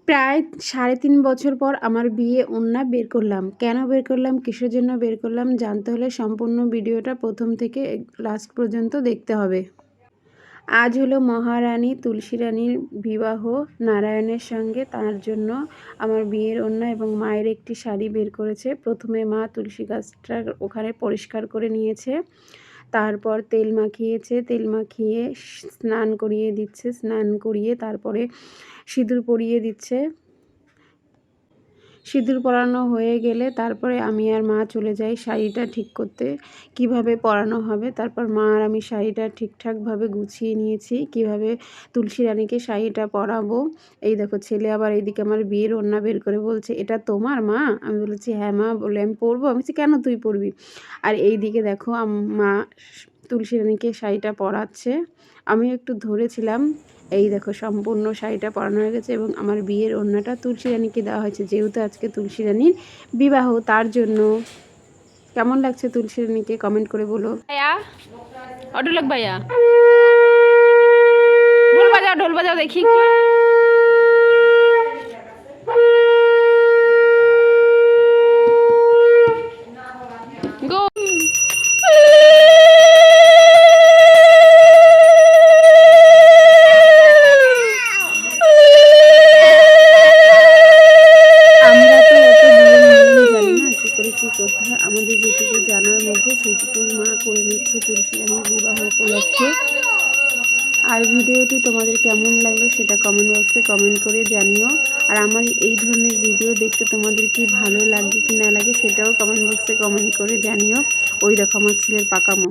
প্রায় ৩.৫ বছর পর আমার বিয়ে ওড়না বের করলাম। কেন বের করলাম, কিসের জন্য বের করলাম জানতে হলে সম্পূর্ণ ভিডিওটা প্রথম থেকে লাস্ট পর্যন্ত দেখতে হবে। আজ হলো মহারানী তুলসী রানীর বিবাহ নারায়ণের সঙ্গে, তার জন্য আমার বিয়ের ওড়না এবং মায়ের একটি শাড়ি বের করেছে। প্রথমে মা তুলসী গাছটা ওখানে পরিষ্কার করে নিয়েছে, তারপর তেল মাখিয়েছে, তেল মাখিয়ে স্নান করিয়ে দিচ্ছে, স্নান করিয়ে তারপরে সিঁদুর পরিয়ে দিচ্ছে। সিঁদুর পরানো হয়ে গেলে তারপরে আমি আর মা চলে যাই শাড়িটা ঠিক করতে, কিভাবে পরানো হবে। তারপর মা আর আমি শাড়িটা ঠিকঠাকভাবে গুছিয়ে নিয়েছি, কিভাবে তুলসী রানীকে শাড়িটা পরাবো। এই দেখো ছেলে আবার এইদিকে আমার বিয়ের ওড়না বের করে বলছে, এটা তোমার মা? আমি বলেছি হ্যাঁ মা। বলে আমি পরবো? আমি বলছি কেন তুই পরবি? আর এইদিকে দেখো মা তুলসী রানীকে শাড়িটা পরাচ্ছে, আমি একটু ধরেছিলাম। এই দেখো সম্পূর্ণ শাড়িটা পরানো হয়ে গেছে এবং আমার বিয়ের ওড়নাটা তুলসী রানীকে দেওয়া হয়েছে, যেহেতু আজকে তুলসী রানীর বিবাহ তার জন্য। কেমন লাগছে তুলসী রানীকে কমেন্ট করে বলো। ভাইয়া, অটোলক ভাইয়া, ঢোল বাজাও দেখি। গো আমরা তো অত নিয়ম নিয়ম জানি না কী করে কী করতে হয়, আমাদের যেটুকু জানার মধ্যে সেইটুকুই মা করে নিচ্ছে তুলসী রানীর বিবাহ উপলক্ষে। আর ভিডিওটি তোমাদের কেমন লাগলো সেটা কমেন্ট বক্সে কমেন্ট করে জানিও। আর আমার এই ধরনের ভিডিও দেখতে তোমাদের কি ভালো লাগে কি না লাগে সেটাও কমেন্ট বক্সে কমেন্ট করে জানিও। ওই দেখো আমার ছেলের পাকামো।